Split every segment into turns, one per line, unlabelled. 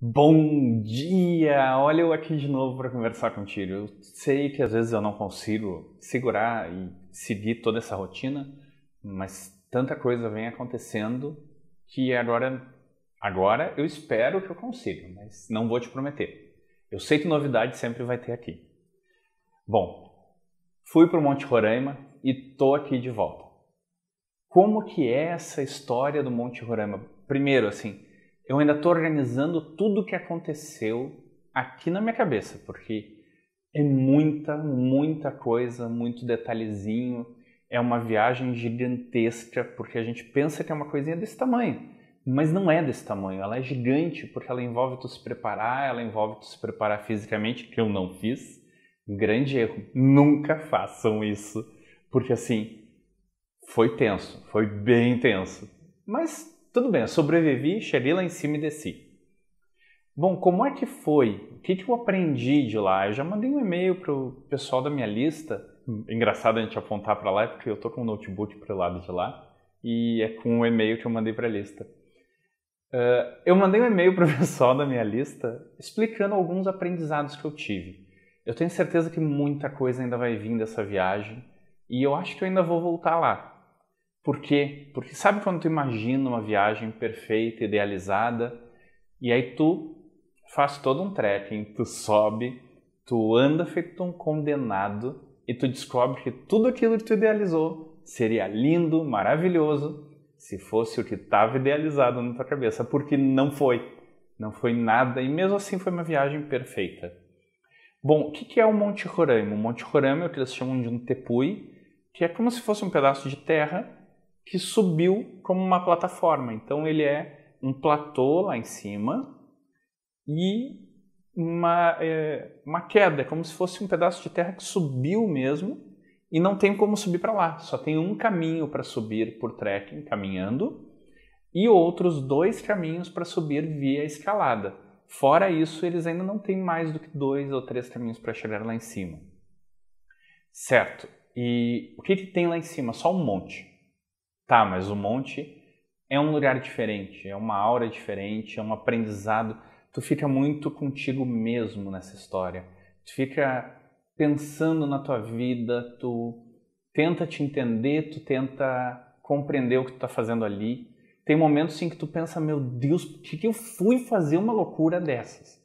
Bom dia! Olha eu aqui de novo para conversar contigo. Eu sei que às vezes eu não consigo segurar e seguir toda essa rotina, mas tanta coisa vem acontecendo que agora eu espero que eu consiga, mas não vou te prometer. Eu sei que novidade sempre vai ter aqui. Bom, fui para o Monte Roraima e tô aqui de volta. Como que é essa história do Monte Roraima? Primeiro, assim, eu ainda estou organizando tudo o que aconteceu aqui na minha cabeça, porque é muita coisa, muito detalhezinho. É uma viagem gigantesca, porque a gente pensa que é uma coisinha desse tamanho, mas não é desse tamanho. Ela é gigante porque ela envolve tu se preparar, ela envolve tu se preparar fisicamente, que eu não fiz. Grande erro, nunca façam isso, porque assim, foi tenso, foi bem tenso. Mas tudo bem, eu sobrevivi, cheguei lá em cima e desci. Bom, como é que foi? O que eu aprendi de lá? Eu já mandei um e-mail pro pessoal da minha lista. Engraçado a gente apontar para lá, porque eu tô com o notebook pro lado de lá. E é com o e-mail que eu mandei para a lista. Eu mandei um e-mail pro pessoal da minha lista explicando alguns aprendizados que eu tive. Eu tenho certeza que muita coisa ainda vai vir dessa viagem. E eu acho que eu ainda vou voltar lá. Por quê? Porque sabe quando tu imagina uma viagem perfeita, idealizada, e aí tu faz todo um trekking, tu sobe, tu anda feito um condenado e tu descobre que tudo aquilo que tu idealizou seria lindo, maravilhoso, se fosse o que estava idealizado na tua cabeça, porque não foi. Não foi nada e mesmo assim foi uma viagem perfeita. Bom, o que é o Monte Roraima? O Monte Roraima é o que eles chamam de um tepui, que é como se fosse um pedaço de terra que subiu como uma plataforma. Então ele é um platô lá em cima e uma queda, é como se fosse um pedaço de terra que subiu mesmo e não tem como subir para lá. Só tem um caminho para subir por trekking, caminhando, e outros dois caminhos para subir via escalada. Fora isso, eles ainda não têm mais do que 2 ou 3 caminhos para chegar lá em cima. Certo. E o que tem lá em cima? Só um monte. Tá, mas o monte é um lugar diferente, é uma aura diferente, é um aprendizado. Tu fica muito contigo mesmo nessa história. Tu fica pensando na tua vida, tu tenta te entender, tu tenta compreender o que tu tá fazendo ali. Tem momentos em que tu pensa, meu Deus, por que eu fui fazer uma loucura dessas?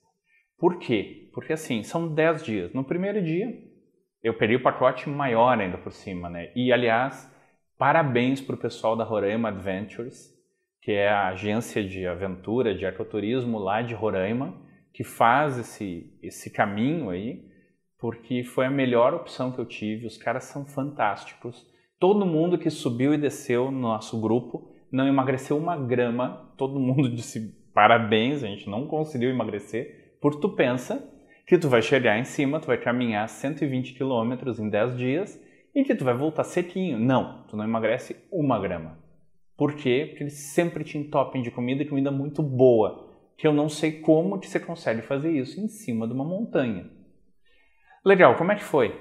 Por quê? Porque assim, são 10 dias. No primeiro dia, eu peguei o pacote maior ainda por cima, né? E, aliás, parabéns para o pessoal da Roraima Adventures, que é a agência de aventura, de ecoturismo lá de Roraima, que faz esse caminho aí, porque foi a melhor opção que eu tive. Os caras são fantásticos. Todo mundo que subiu e desceu no nosso grupo não emagreceu uma grama. Todo mundo disse parabéns, a gente não conseguiu emagrecer, porque tu pensa que tu vai chegar em cima, tu vai caminhar 120 km em 10 dias e que tu vai voltar sequinho. Não, tu não emagrece uma grama. Por quê? Porque eles sempre te entopem de comida e comida muito boa, que eu não sei como que você consegue fazer isso em cima de uma montanha. Legal, como é que foi?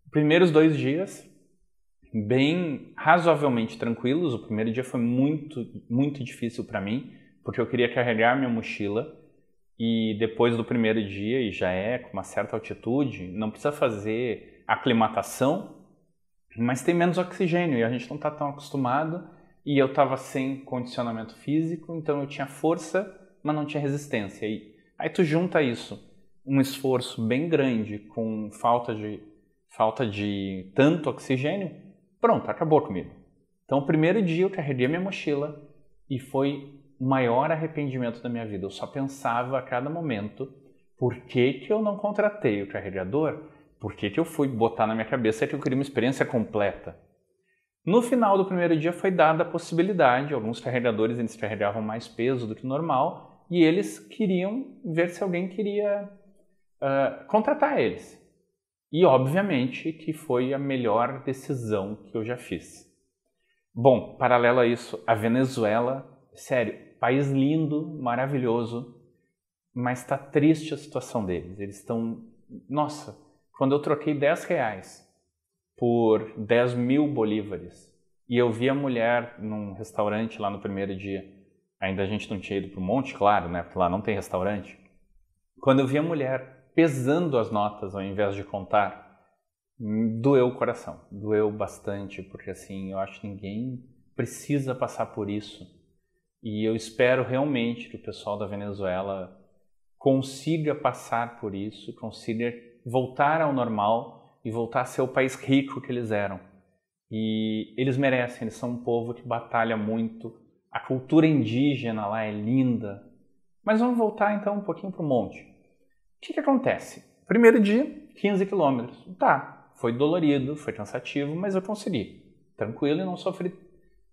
Primeiros 2 dias, bem razoavelmente tranquilos. O primeiro dia foi muito difícil para mim, porque eu queria carregar minha mochila. E depois do primeiro dia, e já é com uma certa altitude, não precisa fazer aclimatação, mas tem menos oxigênio e a gente não está tão acostumado. E eu estava sem condicionamento físico, então eu tinha força, mas não tinha resistência. E aí tu junta isso, um esforço bem grande com falta de tanto oxigênio, pronto, acabou comigo. Então o primeiro dia eu carreguei a minha mochila e foi o maior arrependimento da minha vida. Eu só pensava a cada momento por que eu não contratei o carregador, por que eu fui botar na minha cabeça que eu queria uma experiência completa. No final do primeiro dia foi dada a possibilidade, alguns carregadores eles carregavam mais peso do que normal e eles queriam ver se alguém queria contratar eles. E obviamente que foi a melhor decisão que eu já fiz. Bom, paralelo a isso, a Venezuela, sério, país lindo, maravilhoso, mas está triste a situação deles. Eles estão... Nossa, quando eu troquei 10 reais por 10 mil bolívares e eu vi a mulher num restaurante lá no primeiro dia, ainda a gente não tinha ido para o monte, claro, né? Porque lá não tem restaurante. Quando eu vi a mulher pesando as notas ao invés de contar, doeu o coração, doeu bastante, porque assim, eu acho que ninguém precisa passar por isso. E eu espero realmente que o pessoal da Venezuela consiga passar por isso, consiga voltar ao normal e voltar a ser o país rico que eles eram. E eles merecem, eles são um povo que batalha muito, a cultura indígena lá é linda. Mas vamos voltar então um pouquinho para o monte. O que acontece? Primeiro dia, 15 quilômetros. Tá, foi dolorido, foi cansativo, mas eu consegui. Tranquilo e não sofri.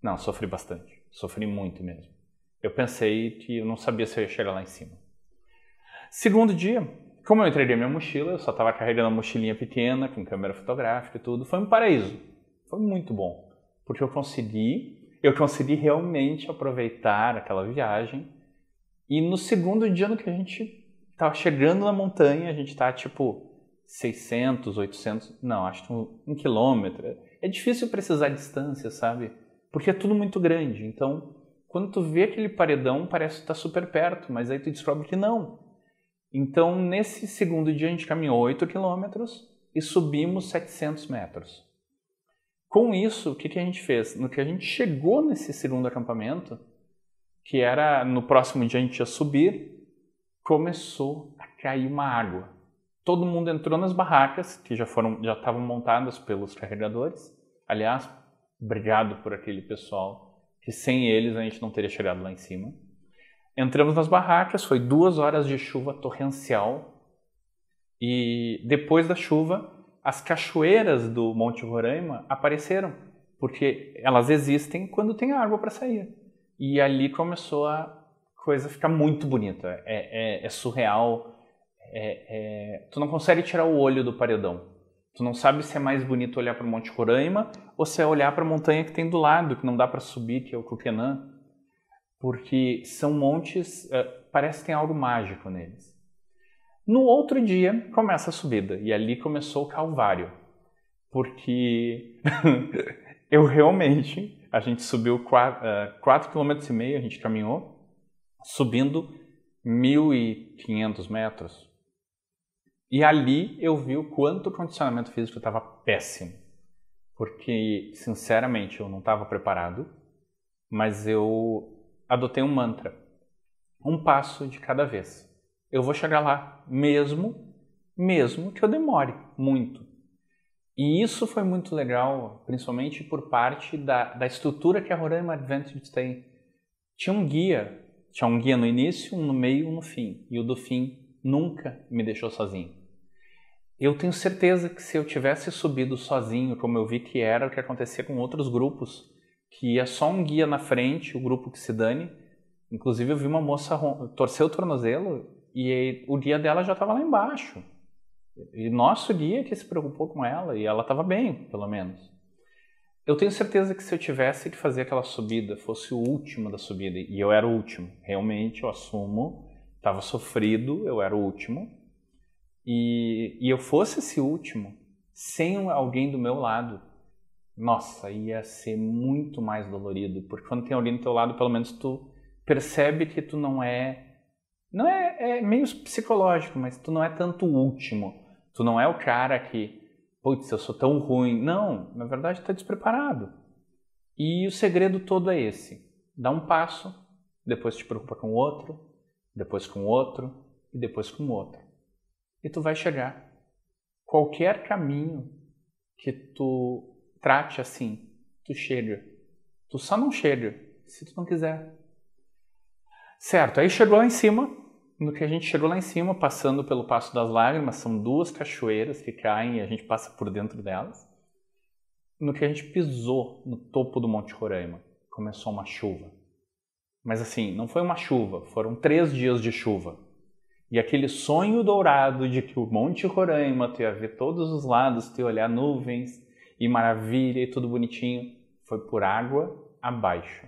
Não, sofri bastante. Sofri muito mesmo. Eu pensei que eu não sabia se eu ia chegar lá em cima. Segundo dia, como eu entreguei minha mochila, eu só estava carregando uma mochilinha pequena, com câmera fotográfica e tudo, foi um paraíso. Foi muito bom, porque eu consegui realmente aproveitar aquela viagem. E no segundo dia, no que a gente estava chegando na montanha, a gente está tipo 600, 800, não, acho que um quilômetro. É difícil precisar de distância, sabe? Porque é tudo muito grande. Então, quando tu vê aquele paredão, parece que está super perto, mas aí tu descobre que não. Então, nesse segundo dia, a gente caminhou 8 quilômetros e subimos 700 metros. Com isso, o que a gente fez? No que a gente chegou nesse segundo acampamento, que era no próximo dia a gente ia subir, começou a cair uma água. Todo mundo entrou nas barracas, que já estavam montadas pelos carregadores. Aliás, obrigado por aquele pessoal, que sem eles a gente não teria chegado lá em cima. Entramos nas barracas, foi 2 horas de chuva torrencial. E depois da chuva, as cachoeiras do Monte Roraima apareceram, porque elas existem quando tem água para sair. E ali começou a coisa ficar muito bonita. É surreal. Tu não consegue tirar o olho do paredão. Tu não sabe se é mais bonito olhar para o Monte Roraima ou se é olhar para a montanha que tem do lado, que não dá para subir, que é o Cuquenã. Porque são montes, parece que tem algo mágico neles. No outro dia, começa a subida. E ali começou o calvário. Porque a gente subiu 4,5 km, a gente caminhou, subindo 1.500 metros. E ali eu vi o quanto o condicionamento físico estava péssimo. Porque, sinceramente, eu não estava preparado, mas eu adotei um mantra. Um passo de cada vez. Eu vou chegar lá, mesmo que eu demore muito. E isso foi muito legal, principalmente por parte da estrutura que a Roraima Adventures tem. Tinha um guia no início, um no meio e um no fim. E o do fim nunca me deixou sozinho. Eu tenho certeza que se eu tivesse subido sozinho, como eu vi que era o que acontecia com outros grupos, que ia só um guia na frente, o grupo que se dane. Inclusive eu vi uma moça torcer o tornozelo e o guia dela já estava lá embaixo. E nosso guia que se preocupou com ela, e ela estava bem, pelo menos. Eu tenho certeza que se eu tivesse que fazer aquela subida, fosse o último da subida, e eu era o último, realmente, eu assumo, estava sofrido, eu era o último, e eu fosse esse último, sem alguém do meu lado, nossa, ia ser muito mais dolorido, porque quando tem alguém do teu lado, pelo menos tu percebe que tu não é meio psicológico, mas tu não é tanto o último. Tu não é o cara que, putz, eu sou tão ruim. Não, na verdade tu tá despreparado. E o segredo todo é esse. Dá um passo, depois te preocupa com o outro, depois com o outro e depois com o outro. E tu vai chegar. Qualquer caminho que tu trate assim, tu chega. Tu só não chega se tu não quiser. Certo, aí chegou lá em cima. No que a gente chegou lá em cima, passando pelo Passo das Lágrimas, são 2 cachoeiras que caem e a gente passa por dentro delas. No que a gente pisou no topo do Monte Roraima, começou uma chuva. Mas assim, não foi uma chuva, foram 3 dias de chuva. E aquele sonho dourado de que o Monte Roraima, tu ia ver todos os lados, tu ia olhar nuvens e maravilha e tudo bonitinho, foi por água abaixo.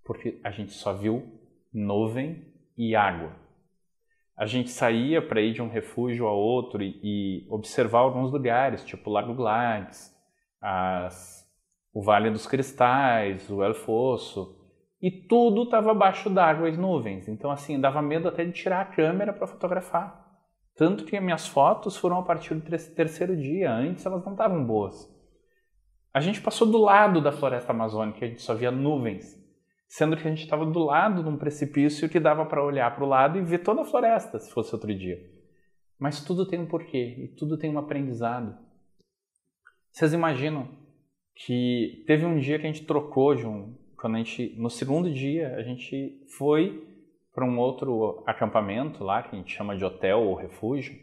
Porque a gente só viu nuvem e água. A gente saía para ir de um refúgio a outro e observar alguns lugares, tipo Lago Gladys, o Vale dos Cristais, o El Fosso, e tudo estava abaixo d'água, as nuvens. Então, assim, dava medo até de tirar a câmera para fotografar. Tanto que as minhas fotos foram a partir do terceiro dia. Antes elas não estavam boas. A gente passou do lado da floresta amazônica, a gente só via nuvens. Sendo que a gente estava do lado de um precipício que dava para olhar para o lado e ver toda a floresta, se fosse outro dia. Mas tudo tem um porquê e tudo tem um aprendizado. Vocês imaginam que teve um dia que a gente trocou quando no segundo dia a gente foi para um outro acampamento lá, que a gente chama de hotel ou refúgio.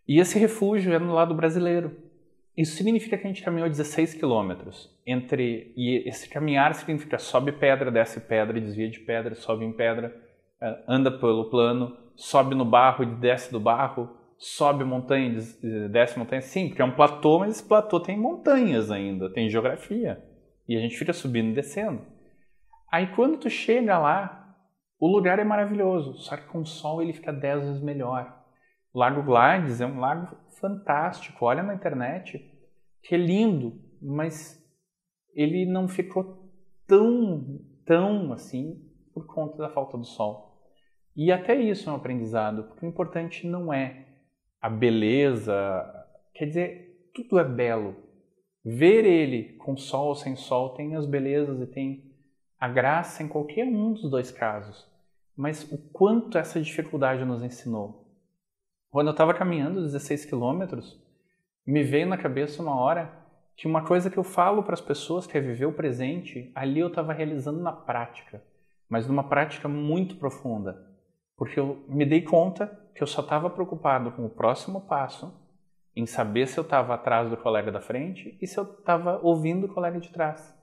E esse refúgio é no lado brasileiro. Isso significa que a gente caminhou 16 quilômetros. E esse caminhar significa sobe pedra, desce pedra, desvia de pedra, sobe em pedra, anda pelo plano, sobe no barro e desce do barro, sobe montanha, desce montanha. Sim, porque é um platô, mas esse platô tem montanhas ainda, tem geografia. E a gente fica subindo e descendo. Aí quando tu chega lá, o lugar é maravilhoso, só que com o sol ele fica 10 vezes melhor. O Lago Gladys é um lago fantástico, olha na internet, que é lindo, mas ele não ficou tão assim por conta da falta do sol. E até isso é um aprendizado, porque o importante não é a beleza, quer dizer, tudo é belo. Ver ele com sol ou sem sol tem as belezas e tem a graça em qualquer um dos dois casos. Mas o quanto essa dificuldade nos ensinou. Quando eu estava caminhando 16 quilômetros, me veio na cabeça uma hora que uma coisa que eu falo para as pessoas que é viver o presente, ali eu estava realizando na prática, mas numa prática muito profunda. Porque eu me dei conta que eu só estava preocupado com o próximo passo, em saber se eu estava atrás do colega da frente e se eu estava ouvindo o colega de trás.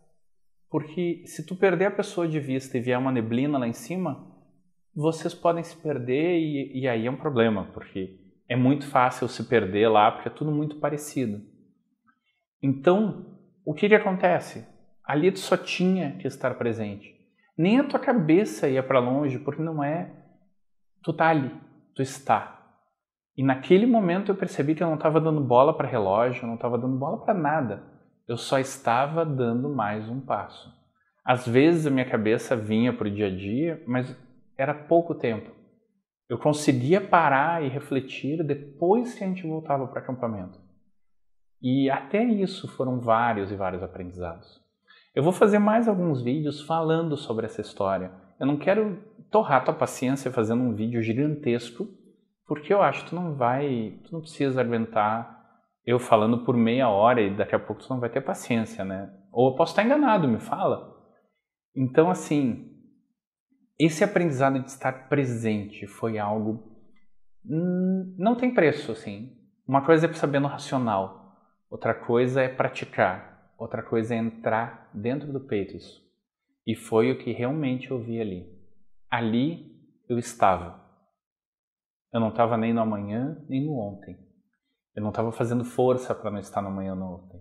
Porque se tu perder a pessoa de vista e vier uma neblina lá em cima, vocês podem se perder e aí é um problema, porque é muito fácil se perder lá, porque é tudo muito parecido. Então, o que acontece? Ali tu só tinha que estar presente. Nem a tua cabeça ia para longe, porque não é... Tu tá ali, tu está. E naquele momento eu percebi que eu não estava dando bola para relógio, eu não estava dando bola para nada. Eu só estava dando mais um passo. Às vezes a minha cabeça vinha para o dia a dia, mas era pouco tempo. Eu conseguia parar e refletir depois que a gente voltava para o acampamento. E até isso foram vários e vários aprendizados. Eu vou fazer mais alguns vídeos falando sobre essa história. Eu não quero torrar tua paciência fazendo um vídeo gigantesco, porque eu acho que tu não precisa aguentar eu falando por meia hora e daqui a pouco tu não vai ter paciência, né? Ou eu posso estar enganado, me fala. Então, assim, esse aprendizado de estar presente foi algo... não tem preço, assim. Uma coisa é saber no racional, outra coisa é praticar, outra coisa é entrar dentro do peito isso. E foi o que realmente eu vi ali. Ali eu estava. Eu não estava nem no amanhã, nem no ontem. Eu não estava fazendo força para não estar no amanhã ou no ontem.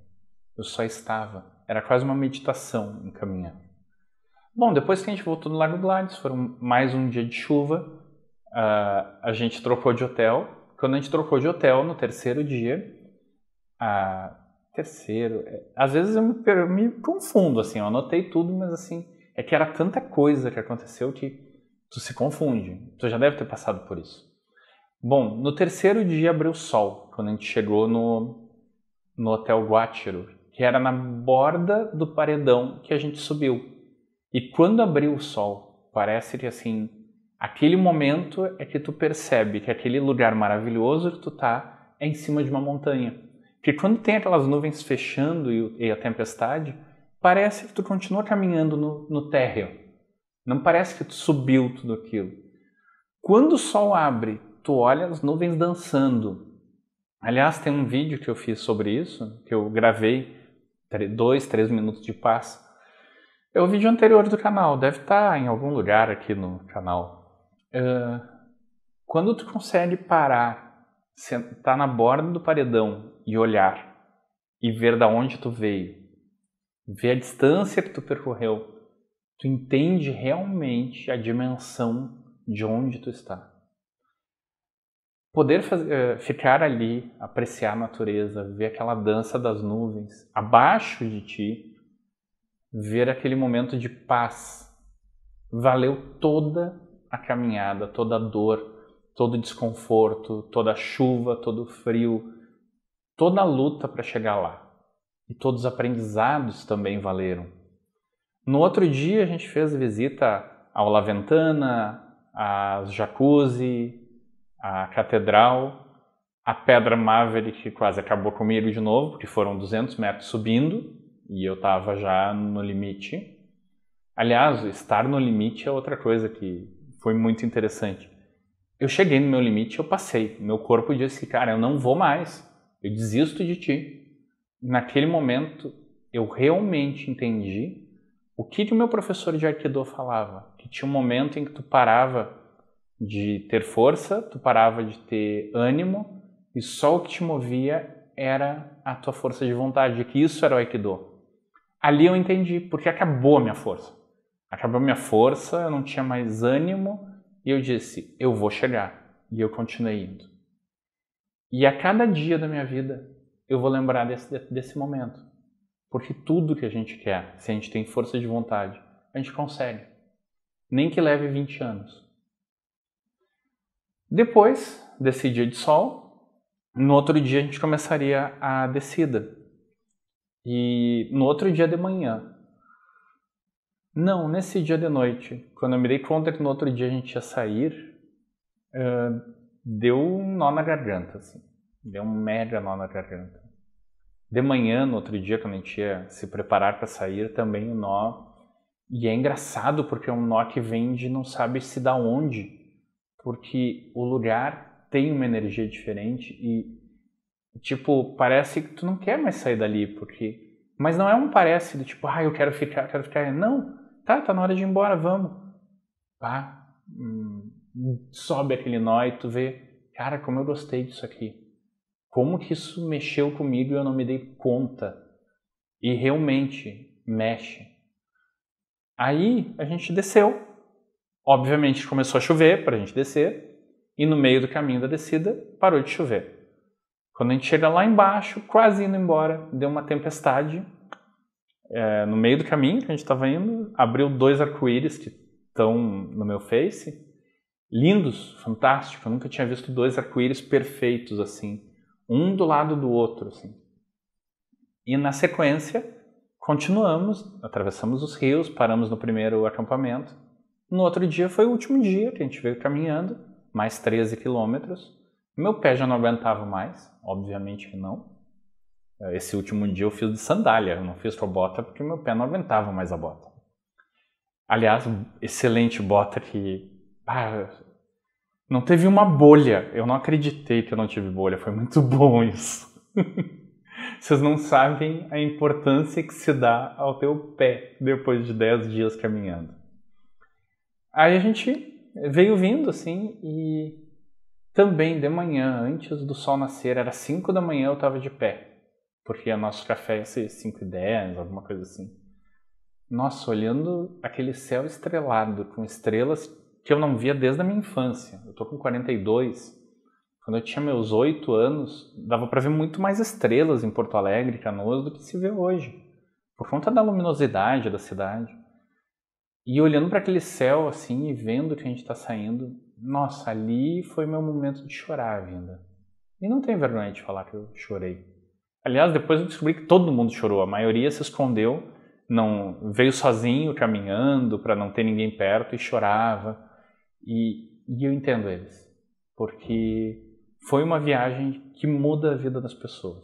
Eu só estava. Era quase uma meditação em caminhar. Bom, depois que a gente voltou no Lago Gladys, foram mais um dia de chuva. A gente trocou de hotel. Quando a gente trocou de hotel, no terceiro dia... Às vezes eu me confundo, assim. Eu anotei tudo, mas assim... É que era tanta coisa que aconteceu que tu se confunde. Tu já deve ter passado por isso. Bom, no terceiro dia abriu o sol, quando a gente chegou no Hotel Guatiro, que era na borda do paredão que a gente subiu. E quando abriu o sol, parece que assim, aquele momento é que tu percebe que aquele lugar maravilhoso que tu tá é em cima de uma montanha. Porque quando tem aquelas nuvens fechando e a tempestade, parece que tu continua caminhando no térreo. Não parece que tu subiu tudo aquilo. Quando o sol abre, tu olha as nuvens dançando. Aliás, tem um vídeo que eu fiz sobre isso, que eu gravei 2, 3 minutos de paz. É o vídeo anterior do canal, deve estar em algum lugar aqui no canal. Quando tu consegue parar, sentar na borda do paredão e olhar, e ver da onde tu veio, ver a distância que tu percorreu, tu entende realmente a dimensão de onde tu está. Poder ficar ali, apreciar a natureza, ver aquela dança das nuvens abaixo de ti, ver aquele momento de paz valeu toda a caminhada, toda a dor, todo o desconforto, toda a chuva, todo o frio, toda a luta para chegar lá. E todos os aprendizados também valeram. No outro dia a gente fez visita ao La Ventana, a Jacuzzi, a Catedral, a Pedra Maverick, que quase acabou comigo de novo, porque foram 200 metros subindo e eu estava já no limite. Aliás, estar no limite é outra coisa que foi muito interessante. Eu cheguei no meu limite, eu passei. Meu corpo disse, cara, eu não vou mais, eu desisto de ti. Naquele momento, eu realmente entendi o que o meu professor de Aikido falava. Que tinha um momento em que tu parava de ter força, tu parava de ter ânimo, e só o que te movia era a tua força de vontade, que isso era o Aikido. Ali eu entendi, porque acabou a minha força. Acabou a minha força, eu não tinha mais ânimo, e eu disse, eu vou chegar. E eu continuei indo. E a cada dia da minha vida, eu vou lembrar desse momento. Porque tudo que a gente quer, se a gente tem força de vontade, a gente consegue. Nem que leve 20 anos. Depois desse dia de sol, no outro dia a gente começaria a descida. E no outro dia de manhã, não, nesse dia de noite, quando eu me dei conta que no outro dia a gente ia sair, deu um nó na garganta, assim. Deu um mega nó na garganta. De manhã, no outro dia, quando a gente ia se preparar para sair, também o nó. E é engraçado porque é um nó que vem de não sabe se da onde, porque o lugar tem uma energia diferente e, tipo, parece que tu não quer mais sair dali, porque... Mas não é um parece do tipo, eu quero ficar. Não, tá na hora de ir embora, vamos. Sobe aquele nó e tu vê, cara, como eu gostei disso aqui. Como que isso mexeu comigo e eu não me dei conta. E realmente mexe. Aí a gente desceu. Obviamente começou a chover para a gente descer. E no meio do caminho da descida parou de chover. Quando a gente chega lá embaixo, quase indo embora, deu uma tempestade. No meio do caminho que a gente estava indo, abriu 2 arco-íris que estão no meu Face. Lindos, fantásticos. Eu nunca tinha visto 2 arco-íris perfeitos assim. Um do lado do outro, assim. E na sequência, continuamos, atravessamos os rios, paramos no primeiro acampamento. No outro dia foi o último dia que a gente veio caminhando, mais 13 quilômetros. Meu pé já não aguentava mais, obviamente que não. Esse último dia eu fiz de sandália, eu não fiz com a bota porque meu pé não aguentava mais a bota. Aliás, excelente bota que... não teve uma bolha. Eu não acreditei que eu não tive bolha. Foi muito bom isso. Vocês não sabem a importância que se dá ao teu pé depois de 10 dias caminhando. Aí a gente veio vindo assim e também de manhã, antes do sol nascer, era 5 da manhã eu estava de pé. Porque o nosso café ia ser 5h10, alguma coisa assim. Nossa, olhando aquele céu estrelado com estrelas que eu não via desde a minha infância. Eu tô com 42. Quando eu tinha meus 8 anos, dava para ver muito mais estrelas em Porto Alegre, Canoas, do que se vê hoje. Por conta da luminosidade da cidade. E olhando para aquele céu assim e vendo que a gente tá saindo, nossa, ali foi meu momento de chorar ainda. E não tenho vergonha de falar que eu chorei. Aliás, depois eu descobri que todo mundo chorou. A maioria se escondeu, não veio sozinho caminhando para não ter ninguém perto e chorava. E eu entendo eles, porque foi uma viagem que muda a vida das pessoas.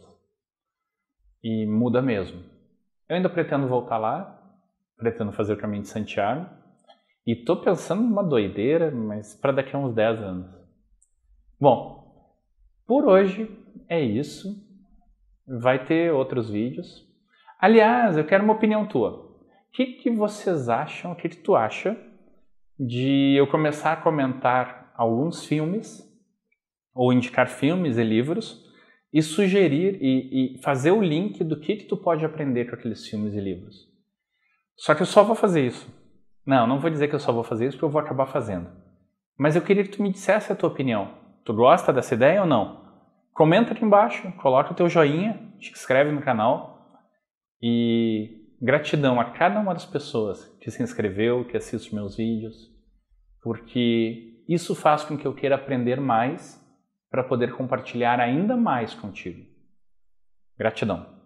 E muda mesmo. Eu ainda pretendo voltar lá, pretendo fazer o caminho de Santiago, e estou pensando numa doideira, mas para daqui a uns 10 anos. Bom, por hoje é isso. Vai ter outros vídeos. Aliás, eu quero uma opinião tua. O que vocês acham, o que tu acha de eu começar a comentar alguns filmes, ou indicar filmes e livros, e sugerir e fazer o link do que tu pode aprender com aqueles filmes e livros. Só que eu só vou fazer isso. Não vou dizer que eu só vou fazer isso porque eu vou acabar fazendo. Mas eu queria que tu me dissesse a tua opinião. Tu gosta dessa ideia ou não? Comenta aqui embaixo, coloca o teu joinha, te inscreve no canal e Gratidão a cada uma das pessoas que se inscreveu, que assiste meus vídeos, porque isso faz com que eu queira aprender mais para poder compartilhar ainda mais contigo. Gratidão.